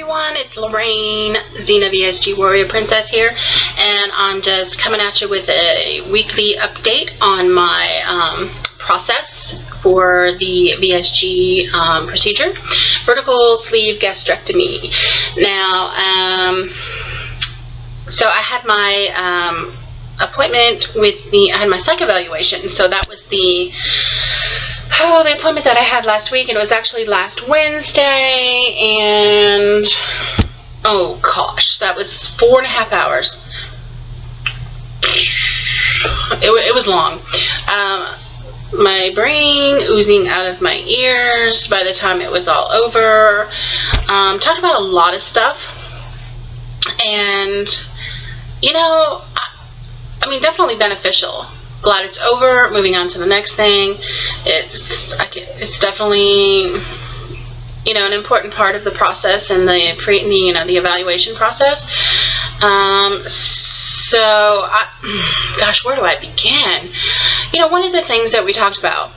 everyone, it's Lorraine, Xena VSG Warrior Princess here, and I'm just coming at you with a weekly update on my process for the VSG procedure, vertical sleeve gastrectomy. Now, so I had my appointment with I had my psych evaluation, so that was the appointment that I had last week, and it was actually last Wednesday, and oh gosh, that was 4.5 hours. It was long. My brain oozing out of my ears by the time it was all over. Talked about a lot of stuff, and you know, I mean, definitely beneficial. Glad it's over. Moving on to the next thing. It's definitely, you know, an important part of the process and the the evaluation process. Gosh, where do I begin? You know, one of the things that we talked about.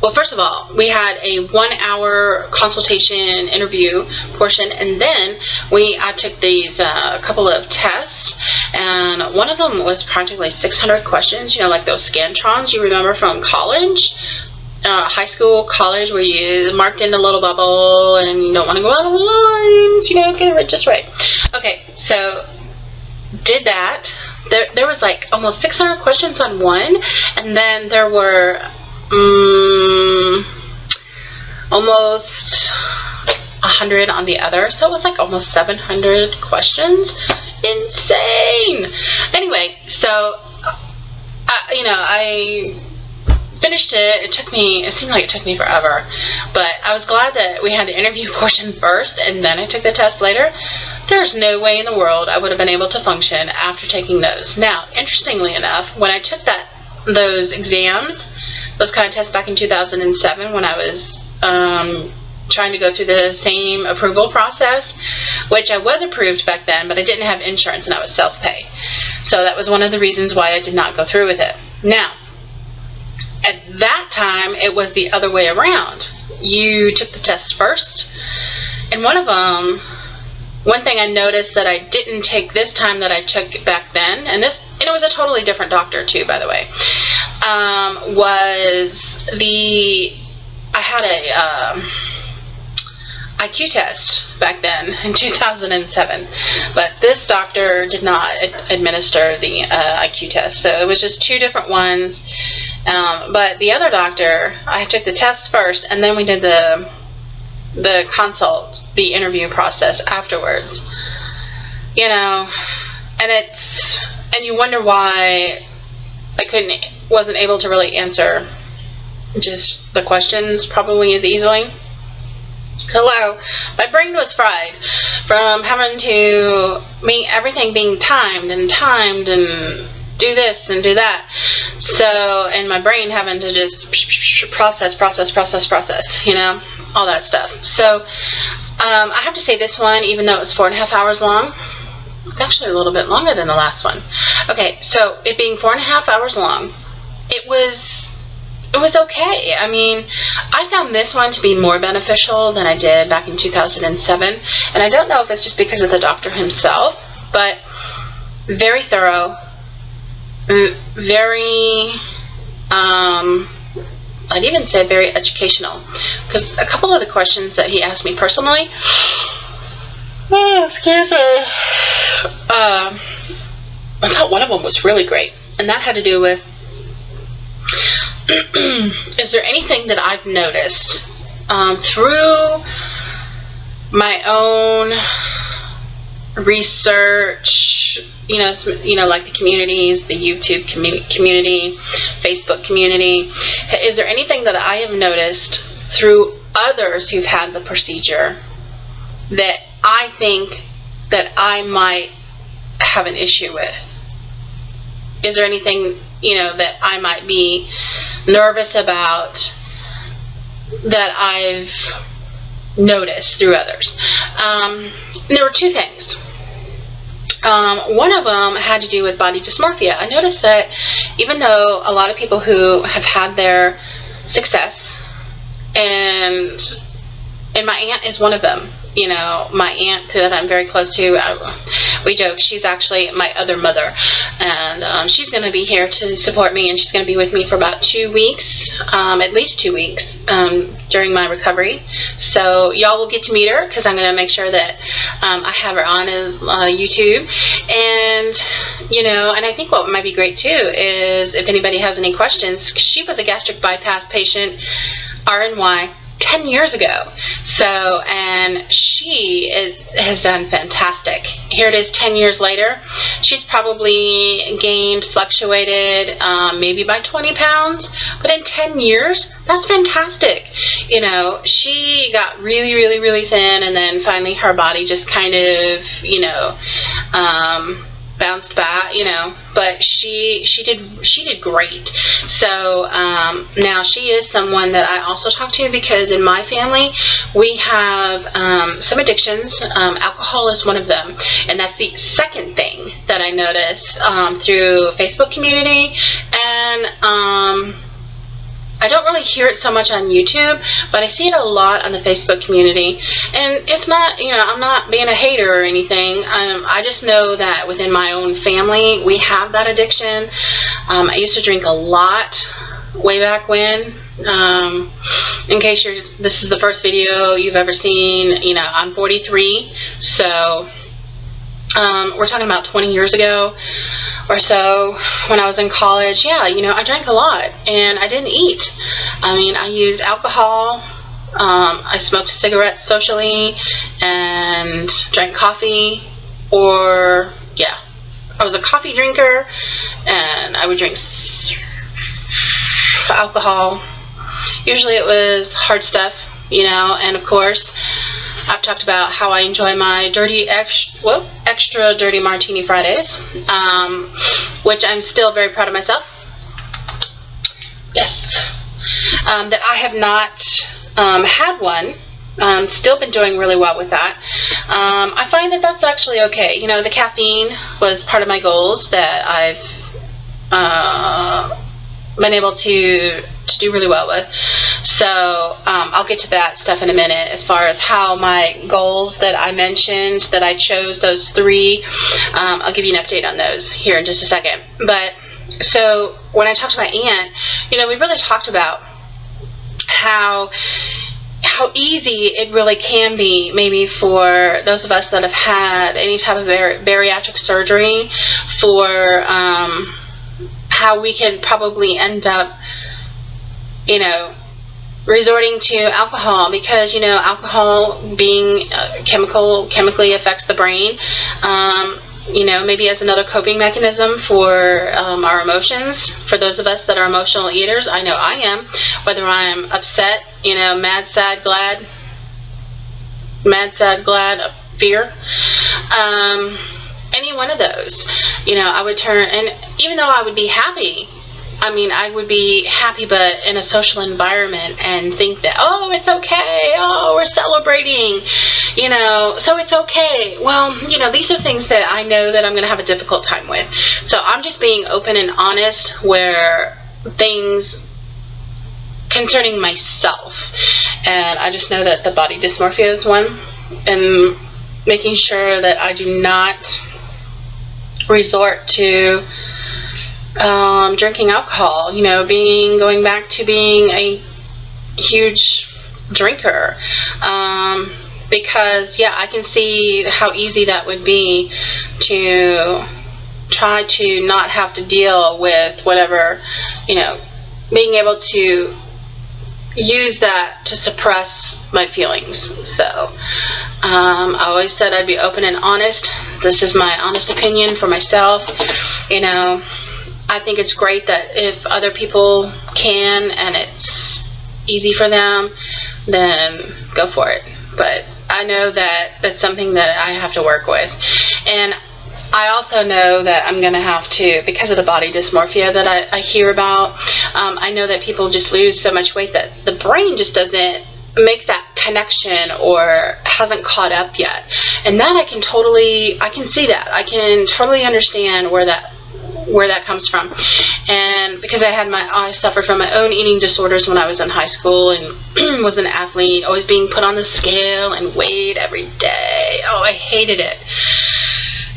Well, first of all, we had a 1-hour consultation interview portion, and then I took these couple of tests, and one of them was practically 600 questions, you know, like those Scantrons you remember from college, high school, college, where you marked in a little bubble and you don't want to go out of the lines, you know, get it just right. Okay, so did that. There was like almost 600 questions on one, and then there were almost 100 on the other, so it was like almost 700 questions. Insane. Anyway, so you know, I finished it. It seemed like it took me forever, but I was glad that we had the interview portion first and then I took the test later. There's no way in the world I would have been able to function after taking those. Now, interestingly enough, when I took those exams, those kind of tests back in 2007, when I was trying to go through the same approval process, which I was approved back then, but I didn't have insurance and I was self-pay. So that was one of the reasons why I did not go through with it. Now, at that time, it was the other way around. You took the test first, and one thing I noticed that I didn't take this time that I took back then, and it was a totally different doctor too, by the way, I had a IQ test back then in 2007, but this doctor did not administer the IQ test, so it was just two different ones. But the other doctor, I took the test first, and then we did the the interview process afterwards. You know, and you wonder why I wasn't able to really answer just the questions probably as easily. Hello, my brain was fried from having to everything being timed and do this and do that. So, and my brain having to just process, you know, all that stuff. So, I have to say this one, even though it was 4.5 hours long, it's actually a little bit longer than the last one. Okay, so it being 4.5 hours long, it was okay. I mean, I found this one to be more beneficial than I did back in 2007, and I don't know if it's just because of the doctor himself, but very thorough, very, I'd even say very educational, because a couple of the questions that he asked me personally, excuse me, I thought one of them was really great, and that had to do with, is there anything that I've noticed through my own research, you know, like the communities, the YouTube community, Facebook community, is there anything that I have noticed through others who've had the procedure that I think that I might have an issue with? Is there anything, you know, that I might be nervous about that I've noticed through others? There were two things. One of them had to do with body dysmorphia. I noticed that even though a lot of people who have had their success, and my aunt is one of them, you know, my aunt that I'm very close to, we joke, she's actually my other mother, and she's going to be here to support me, and she's going to be with me for about 2 weeks, at least 2 weeks, during my recovery. So y'all will get to meet her, because I'm going to make sure that I have her on as YouTube. And, you know, and I think what might be great too is if anybody has any questions, she was a gastric bypass patient, RNY, 10 years ago. So, and she has done fantastic. Here it is 10 years later. She's probably gained, fluctuated, maybe by 20 pounds, but in 10 years, that's fantastic. You know, she got really, really, really thin, and then finally her body just kind of, you know, bounced back, you know, but she did great. So now she is someone that I also talk to, because in my family we have some addictions. Alcohol is one of them, and that's the second thing that I noticed through Facebook community. And I don't really hear it so much on YouTube, but I see it a lot on the Facebook community. And it's not, you know, I'm not being a hater or anything. I just know that within my own family, we have that addiction. I used to drink a lot way back when. In case this is the first video you've ever seen, you know, I'm 43, so we're talking about 20 years ago or so, when I was in college. Yeah, you know, I drank a lot, and I didn't eat. I mean, I used alcohol, I smoked cigarettes socially, and drank coffee, or, yeah, I was a coffee drinker, and I would drink alcohol. Usually it was hard stuff, you know, and of course, I've talked about how I enjoy my extra dirty martini Fridays, which I'm still very proud of myself. Yes. That I have not had one. Still been doing really well with that. I find that that's actually okay. You know, the caffeine was part of my goals that I've been able to do really well with. So I'll get to that stuff in a minute, as far as how my goals that I mentioned, that I chose those 3, I'll give you an update on those here in just a second. But so when I talked to my aunt, you know, we really talked about how easy it really can be, maybe for those of us that have had any type of bariatric surgery, for how we could probably end up, you know, resorting to alcohol, because, you know, alcohol being chemically affects the brain, you know, maybe as another coping mechanism for our emotions. For those of us that are emotional eaters, I know I am, whether I'm upset, you know, mad, sad, glad, fear, any one of those, you know, I would turn, and even though I would be happy, I mean, I would be happy, but in a social environment, and think that, oh, it's okay, oh, we're celebrating, you know, so it's okay. Well, you know, these are things that I know that I'm going to have a difficult time with. So I'm just being open and honest where things concerning myself. And I just know that the body dysmorphia is one, and making sure that I do not resort to drinking alcohol, you know, going back to being a huge drinker, because, yeah, I can see how easy that would be to try to not have to deal with whatever, you know, being able to use that to suppress my feelings. So I always said I'd be open and honest. This is my honest opinion for myself. You know, I think it's great that if other people can and it's easy for them, then go for it. But I know that that's something that I have to work with. And I also know that I'm going to have to, because of the body dysmorphia that I hear about, I know that people just lose so much weight that the brain just doesn't make that connection or hasn't caught up yet. And that I can see that. I can totally understand where where that comes from. And because I suffered from my own eating disorders when I was in high school and was an athlete, always being put on the scale and weighed every day. Oh, I hated it.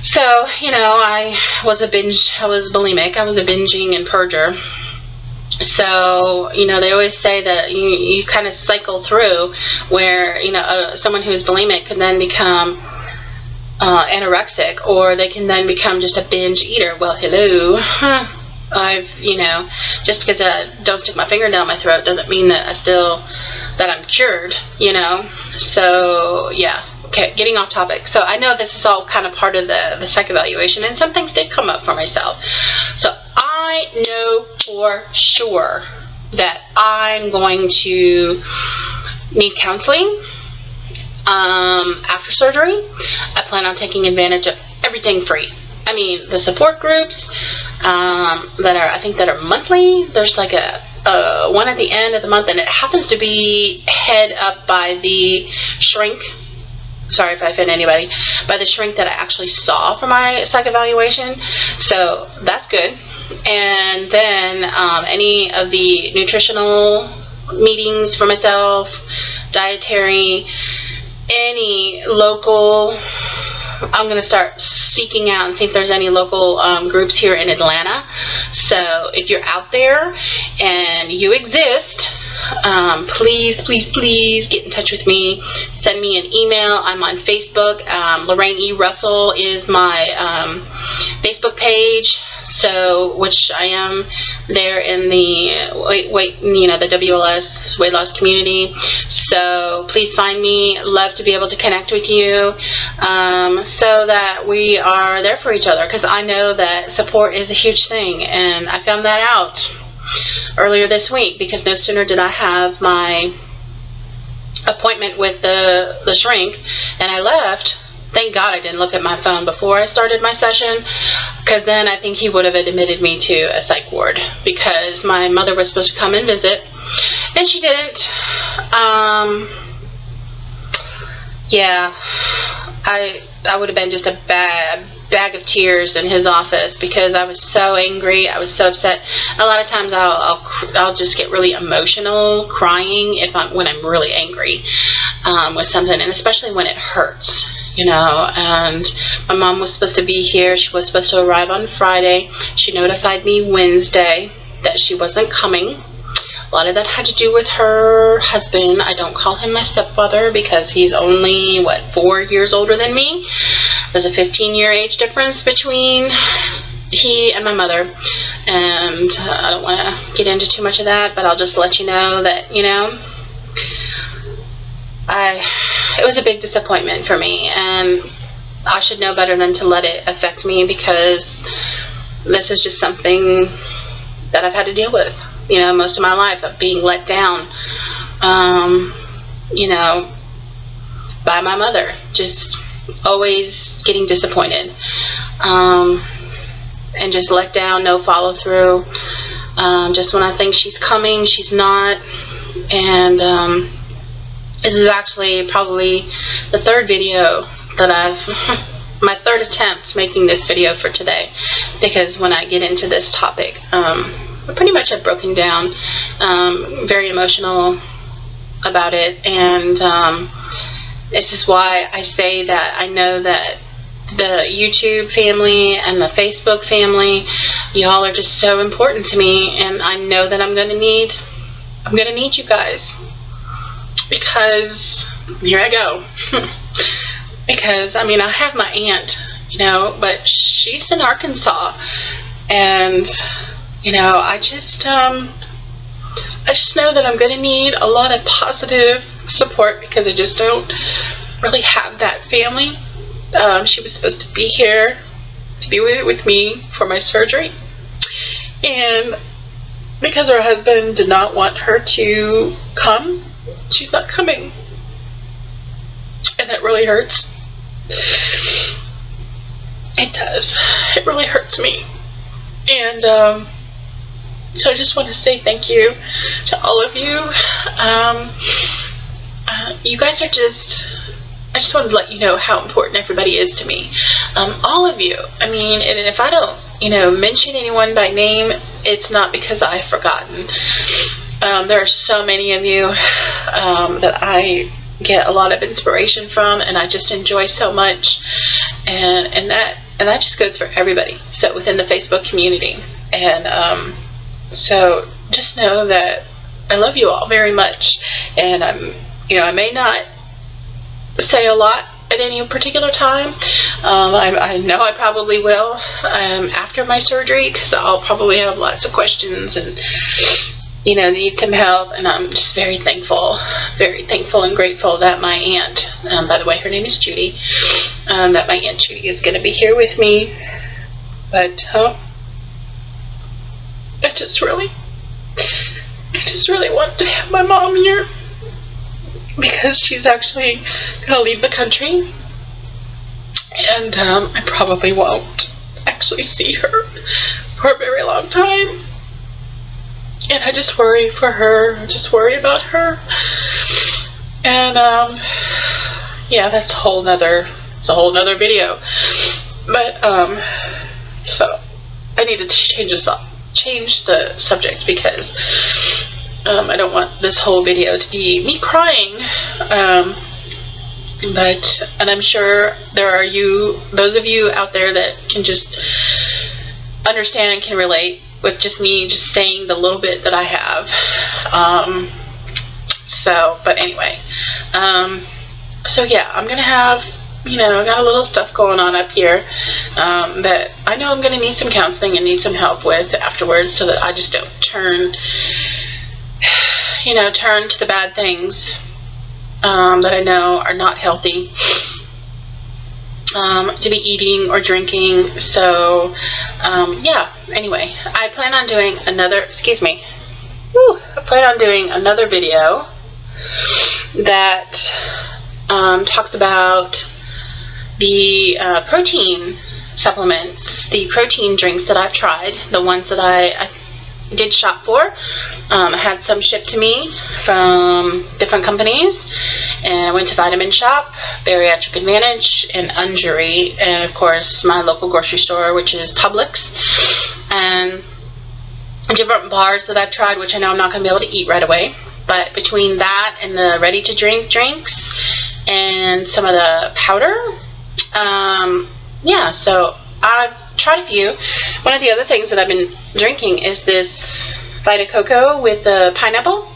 So, I was bulimic. I was a binging and purger. So, they always say that you kind of cycle through where, someone who's bulimic can then become anorexic, or they can then become just a binge eater. Well, hello. Just because I don't stick my finger down my throat doesn't mean that I'm cured, So, yeah. Okay, getting off topic. So I know this is all kind of part of the psych evaluation, and some things did come up for myself. So I know for sure that I'm going to need counseling after surgery. I plan on taking advantage of everything free. I mean, the support groups that are monthly. There's like a one at the end of the month, and it happens to be head up by the shrink. Sorry if I offend anybody, by the shrink that I actually saw for my psych evaluation. So that's good. And then any of the nutritional meetings for myself, dietary, any local, I'm going to start seeking out and see if there's any local groups here in Atlanta. So if you're out there and you exist, please get in touch with me. Send me an email. I'm on Facebook. Lorraine E. Russell is my Facebook page, which I am there in the the WLS weight loss community. So please find me. Love to be able to connect with you, so that we are there for each other, because I know that support is a huge thing, and I found that out earlier this week, because no sooner did I have my appointment with the shrink and I left. Thank God I didn't look at my phone before I started my session, because then I think he would have admitted me to a psych ward, because my mother was supposed to come and visit and she didn't. Yeah, I would have been just a bag of tears in his office, because I was so angry. I was so upset. A lot of times I'll just get really emotional crying when I'm really angry with something, and especially when it hurts, and my mom was supposed to be here. She was supposed to arrive on Friday. She notified me Wednesday that she wasn't coming. A lot of that had to do with her husband. I don't call him my stepfather because he's only, 4 years older than me. There's a 15-year age difference between he and my mother. And I don't want to get into too much of that, but I'll just let you know that, it was a big disappointment for me. And I should know better than to let it affect me, because this is just something that I've had to deal with. Most of my life, of being let down, by my mother, just always getting disappointed, and just let down, no follow through, just when I think she's coming, she's not. And this is actually probably the third video that my third attempt making this video for today, because when I get into this topic, I pretty much have broken down, very emotional about it, and this is why I say that I know that the YouTube family and the Facebook family, y'all are just so important to me, and I know that I'm gonna need you guys, because here I go. Because I have my aunt, but she's in Arkansas, and I just know that I'm going to need a lot of positive support, because I just don't really have that family. She was supposed to be here to be with me for my surgery, and because her husband did not want her to come, she's not coming, and that really hurts. It does. It really hurts me. And so I just want to say thank you to all of you. You guys are I just wanted to let you know how important everybody is to me. All of you. And if I don't mention anyone by name, it's not because I've forgotten. There are so many of you that I get a lot of inspiration from, and I just enjoy so much, and that just goes for everybody. So within the Facebook community, and so just know that I love you all very much, and I may not say a lot at any particular time. I know I probably will after my surgery, because I'll probably have lots of questions and need some help, and I'm just very thankful and grateful that my aunt, by the way, her name is Judy, that my Aunt Judy is going to be here with me. But I just really want to have my mom here, because she's actually going to leave the country, and I probably won't actually see her for a very long time. And I just worry for her. I just worry about her. And yeah, that's a whole nother video. But so I needed to change the subject, because I don't want this whole video to be me crying. And I'm sure there are those of you out there that can just understand and can relate with just me just saying the little bit that I have. But anyway, so yeah, I'm gonna have, I got a little stuff going on up here that I know I'm gonna need some counseling and need some help with afterwards, so that I just don't turn to the bad things that I know are not healthy to be eating or drinking. So yeah, anyway, I plan on doing another video that talks about the protein supplements, the protein drinks that I've tried, the ones that I did shop for. I had some shipped to me from different companies, and I went to Vitamin Shop, Bariatric Advantage, and Unjury, and of course my local grocery store, which is Publix, and different bars that I've tried, which I know I'm not going to be able to eat right away. But between that and the ready-to-drink drinks and some of the powder, yeah, so I've tried a few. One of the other things that I've been drinking is this Vita Coco with the pineapple.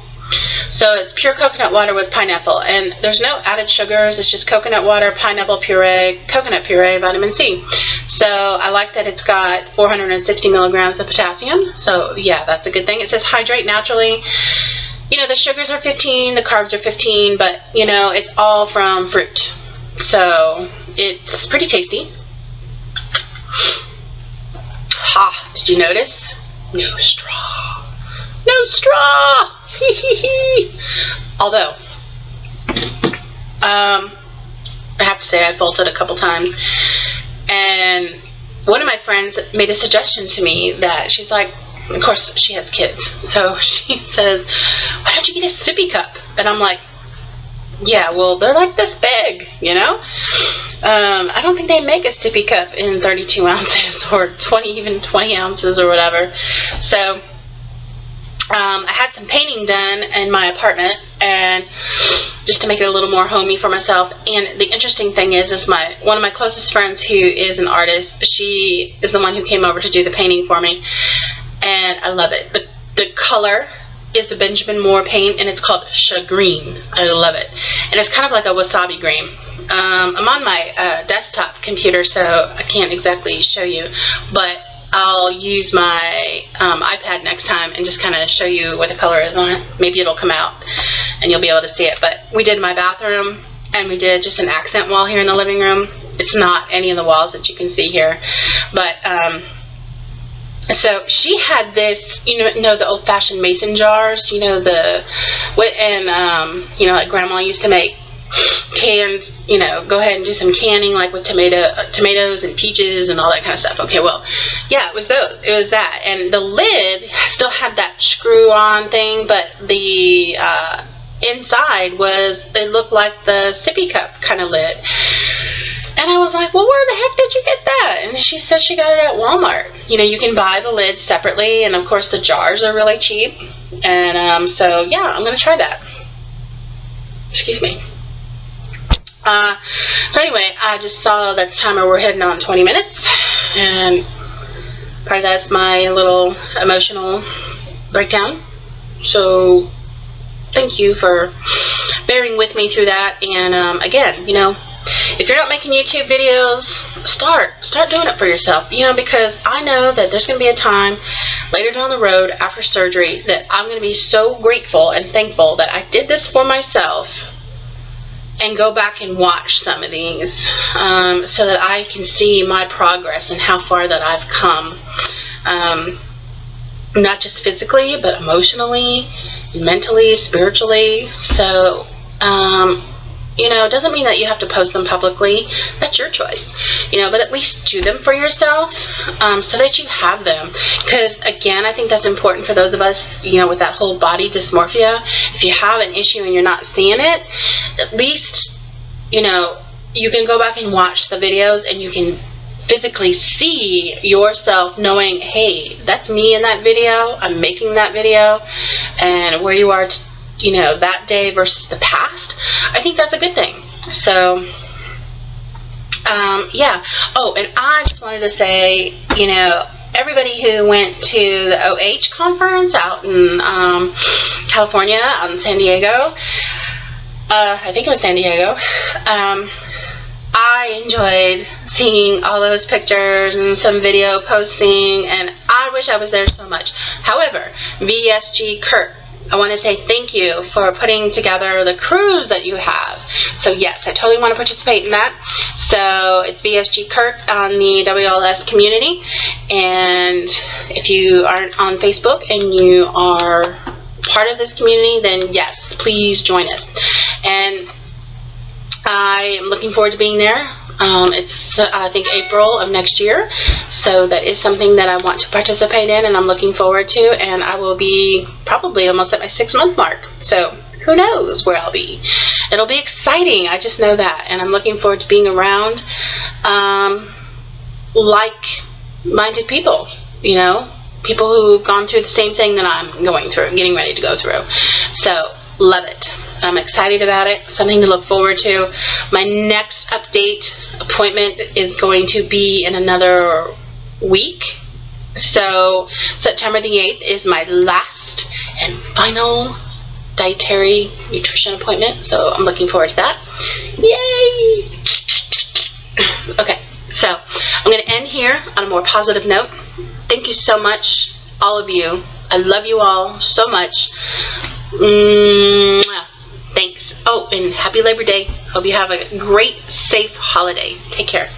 So it's pure coconut water with pineapple, and there's no added sugars. It's just coconut water, pineapple puree, coconut puree, vitamin C. So I like that it's got 460 milligrams of potassium. So yeah, that's a good thing. It says hydrate naturally. The sugars are 15, the carbs are 15, but it's all from fruit. So it's pretty tasty. Ha, did you notice? No straw. No straw! Although, I have to say I faulted a couple times, and one of my friends made a suggestion to me that she's like, of course she has kids, so she says, why don't you get a sippy cup? And I'm like, yeah, well, they're like this big, I don't think they make a sippy cup in 32 ounces or 20 ounces or whatever. So I had some painting done in my apartment, and just to make it a little more homey for myself. And the interesting thing is one of my closest friends, who is an artist, she is the one who came over to do the painting for me, and I love it. The color is a Benjamin Moore paint, and it's called Shagreen. I love it, and it's kind of like a wasabi green. I'm on my desktop computer, so I can't exactly show you, but I'll use my iPad next time and just kind of show you what the color is on it. Maybe it'll come out and you'll be able to see it. But we did my bathroom, and we did just an accent wall here in the living room. It's not any of the walls that you can see here, but so she had this, the old-fashioned mason jars, like Grandma used to make canned, go ahead and do some canning, like with tomatoes and peaches and all that kind of stuff. Okay, well, yeah, it was that, and the lid still had that screw-on thing, but the inside it looked like the sippy cup kind of lid. And I was like, well, where the heck did you get that? And she said she got it at Walmart. You know, you can buy the lids separately, and of course the jars are really cheap. And so yeah, I'm gonna try that. Excuse me. So anyway, I just saw that the timer we're heading on 20 minutes, and part of that's my little emotional breakdown. So thank you for bearing with me through that. And again, you know, if you're not making YouTube videos, start doing it for yourself, you know, because I know that there's going to be a time later down the road after surgery that I'm going to be so grateful and thankful that I did this for myself, and go back and watch some of these so that I can see my progress and how far that I've come, not just physically but emotionally, mentally, spiritually. So you know, it doesn't mean that you have to post them publicly. That's your choice, you know, but at least do them for yourself, so that you have them. Because again, I think that's important for those of us, you know, with that whole body dysmorphia. If you have an issue and you're not seeing it, at least, you know, you can go back and watch the videos and you can physically see yourself, knowing, hey, that's me in that video, I'm making that video, and where you are you know, that day versus the past. I think that's a good thing. So yeah. Oh, and I just wanted to say, you know, everybody who went to the OH conference out in California, out in San Diego, I think it was San Diego, I enjoyed seeing all those pictures and some video posting, and I wish I was there so much. However, VSG Kirk, I want to say thank you for putting together the cruise that you have. So yes, I totally want to participate in that. So it's VSG Kirk on the WLS community. And if you aren't on Facebook and you are part of this community, then yes, please join us. And I am looking forward to being there. It's I think April of next year, so that is something that I want to participate in, and I'm looking forward to. And I will be probably almost at my 6-month mark, so who knows where I'll be. It'll be exciting, I just know that, and I'm looking forward to being around like-minded people, you know, people who've gone through the same thing that I'm going through, getting ready to go through. So love it. I'm excited about it. Something to look forward to. My next update appointment is going to be in another week. So September the 8th is my last and final dietary nutrition appointment. So I'm looking forward to that. Yay! Okay, so I'm going to end here on a more positive note. Thank you so much, all of you. I love you all so much. Thanks. Oh, and happy Labor Day. Hope you have a great, safe holiday. Take care.